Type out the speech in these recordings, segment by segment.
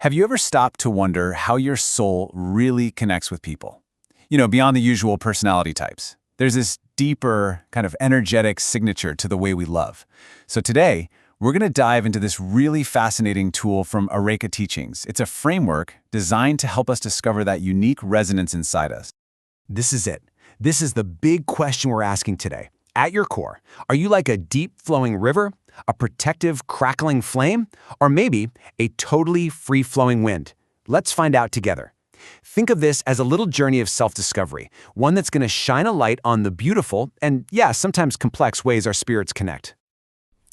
Have you ever stopped to wonder how your soul really connects with people? Beyond the usual personality types. There's this deeper, kind of energetic signature to the way we love. So today, we're going to dive into this really fascinating tool from Arreqqana teachings. It's a framework designed to help us discover that unique resonance inside us. This is it. This is the big question we're asking today. At your core, are you like a deep flowing river, a protective, crackling flame, or maybe a totally free-flowing wind? Let's find out together. Think of this as a little journey of self-discovery, one that's going to shine a light on the beautiful and, sometimes complex ways our spirits connect.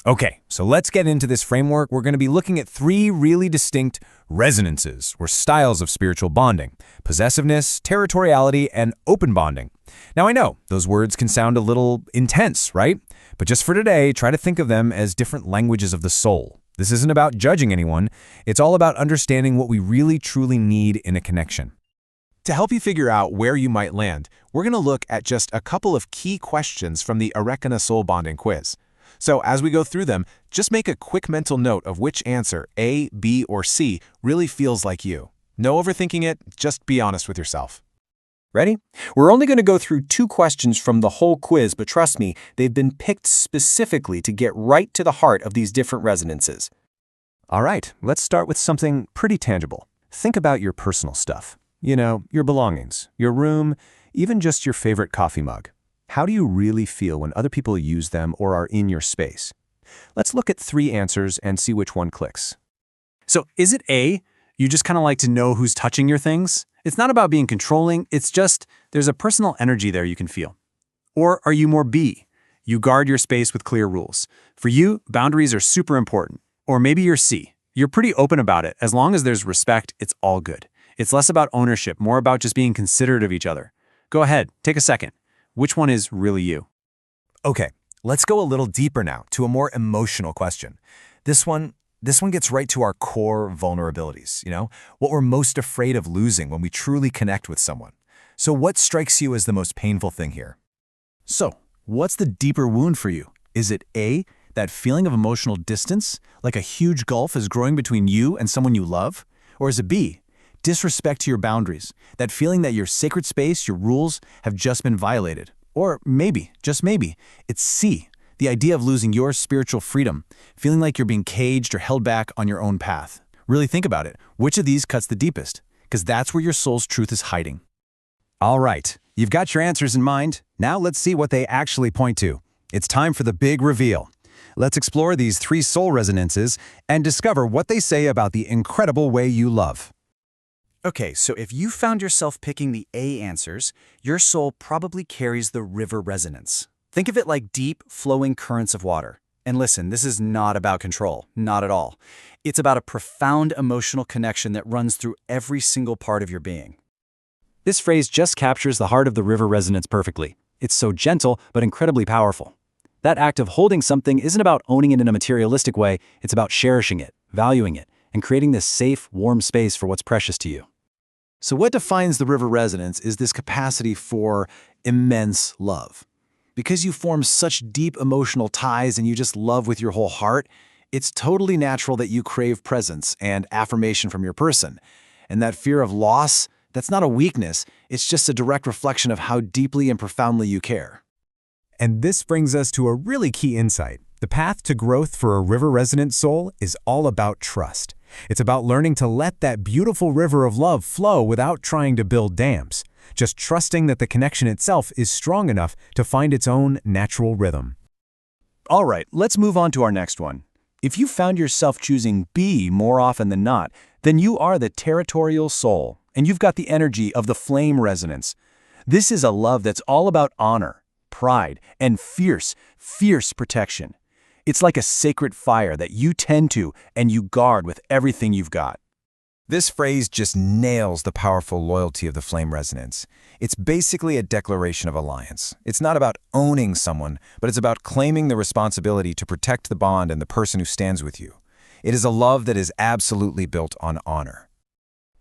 Okay, so let's get into this framework. We're going to be looking at three really distinct resonances, or styles of spiritual bonding: possessiveness, territoriality, and open bonding. Now I know, those words can sound a little intense, right? But just for today, try to think of them as different languages of the soul. This isn't about judging anyone. It's all about understanding what we really truly need in a connection. To help you figure out where you might land, we're going to look at just a couple of key questions from the Arreqqana Soul Bonding Quiz. So as we go through them, just make a quick mental note of which answer, A, B, or C, really feels like you. No overthinking it, just be honest with yourself. Ready? We're only going to go through 2 questions from the whole quiz, but trust me, they've been picked specifically to get right to the heart of these different resonances. All right, let's start with something pretty tangible. Think about your personal stuff. Your belongings, your room, even just your favorite coffee mug. How do you really feel when other people use them or are in your space? Let's look at 3 answers and see which one clicks. So is it A, you just kind of like to know who's touching your things? It's not about being controlling, it's just there's a personal energy there you can feel. Or are you more B, you guard your space with clear rules? For you, boundaries are super important. Or maybe you're C, you're pretty open about it. As long as there's respect, it's all good. It's less about ownership, more about just being considerate of each other. Go ahead, take a second. Which one is really you? Okay, let's go a little deeper now to a more emotional question. This one gets right to our core vulnerabilities, what we're most afraid of losing when we truly connect with someone. So what strikes you as the most painful thing here? So, what's the deeper wound for you? Is it A, that feeling of emotional distance, like a huge gulf is growing between you and someone you love? Or is it B, disrespect to your boundaries, that feeling that your sacred space, your rules, have just been violated? Or maybe, just maybe, it's C, the idea of losing your spiritual freedom, feeling like you're being caged or held back on your own path. Really think about it. Which of these cuts the deepest? Because that's where your soul's truth is hiding. All right, you've got your answers in mind. Now let's see what they actually point to. It's time for the big reveal. Let's explore these 3 soul resonances and discover what they say about the incredible way you love. Okay, so if you found yourself picking the A answers, your soul probably carries the river resonance. Think of it like deep, flowing currents of water. And listen, this is not about control, not at all. It's about a profound emotional connection that runs through every single part of your being. This phrase just captures the heart of the river resonance perfectly. It's so gentle, but incredibly powerful. That act of holding something isn't about owning it in a materialistic way, it's about cherishing it, valuing it, and creating this safe, warm space for what's precious to you. So what defines the river resonance is this capacity for immense love. Because you form such deep emotional ties and you just love with your whole heart, it's totally natural that you crave presence and affirmation from your person. And that fear of loss, that's not a weakness, it's just a direct reflection of how deeply and profoundly you care. And this brings us to a really key insight. The path to growth for a river-resonant soul is all about trust. It's about learning to let that beautiful river of love flow without trying to build dams, just trusting that the connection itself is strong enough to find its own natural rhythm. All right, let's move on to our next one. If you found yourself choosing B more often than not, then you are the territorial soul, and you've got the energy of the flame resonance. This is a love that's all about honor, pride, and fierce, fierce protection. It's like a sacred fire that you tend to and you guard with everything you've got. This phrase just nails the powerful loyalty of the flame resonance. It's basically a declaration of alliance. It's not about owning someone, but it's about claiming the responsibility to protect the bond and the person who stands with you. It is a love that is absolutely built on honor.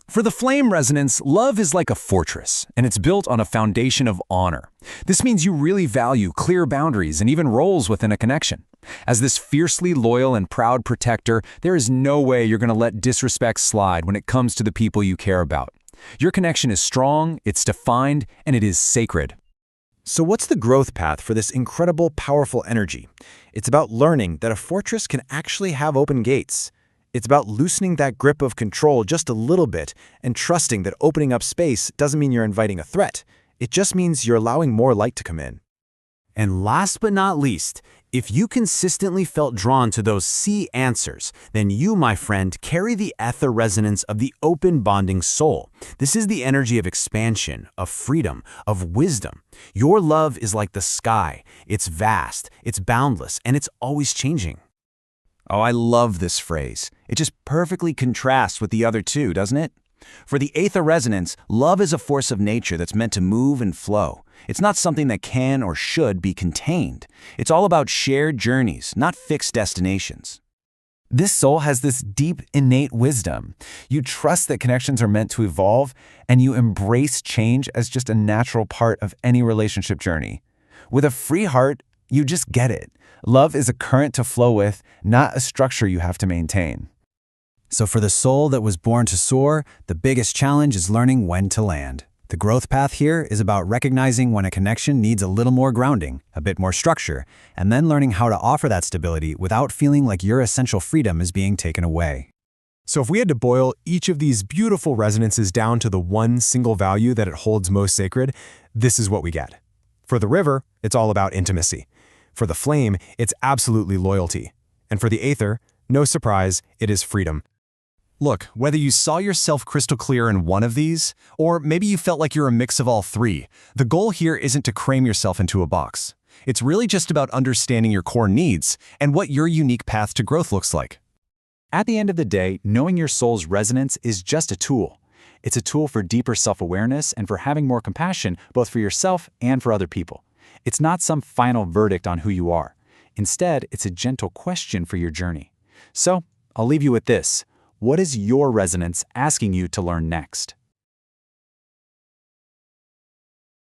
For the flame resonance, love is like a fortress, and it's built on a foundation of honor. This means you really value clear boundaries and even roles within a connection. As this fiercely loyal and proud protector, there is no way you're going to let disrespect slide when it comes to the people you care about. Your connection is strong, it's defined, and it is sacred. So what's the growth path for this incredible, powerful energy? It's about learning that a fortress can actually have open gates. It's about loosening that grip of control just a little bit and trusting that opening up space doesn't mean you're inviting a threat. It just means you're allowing more light to come in. And last but not least, if you consistently felt drawn to those C answers, then you, my friend, carry the ether resonance of the open bonding soul. This is the energy of expansion, of freedom, of wisdom. Your love is like the sky. It's vast, it's boundless, and it's always changing. Oh, I love this phrase. It just perfectly contrasts with the other two, doesn't it? For the ether resonance, love is a force of nature that's meant to move and flow. It's not something that can or should be contained. It's all about shared journeys, not fixed destinations. This soul has this deep, innate wisdom. You trust that connections are meant to evolve, and you embrace change as just a natural part of any relationship journey. With a free heart, you just get it. Love is a current to flow with, not a structure you have to maintain. So for the soul that was born to soar, the biggest challenge is learning when to land. The growth path here is about recognizing when a connection needs a little more grounding, a bit more structure, and then learning how to offer that stability without feeling like your essential freedom is being taken away. So if we had to boil each of these beautiful resonances down to the one single value that it holds most sacred, this is what we get. For the river, it's all about intimacy. For the flame, it's absolutely loyalty. And for the aether, no surprise, it is freedom. Look, whether you saw yourself crystal clear in one of these, or maybe you felt like you're a mix of all three, the goal here isn't to cram yourself into a box. It's really just about understanding your core needs and what your unique path to growth looks like. At the end of the day, knowing your soul's resonance is just a tool. It's a tool for deeper self-awareness and for having more compassion both for yourself and for other people. It's not some final verdict on who you are. Instead, it's a gentle question for your journey. So, I'll leave you with this. What is your resonance asking you to learn next?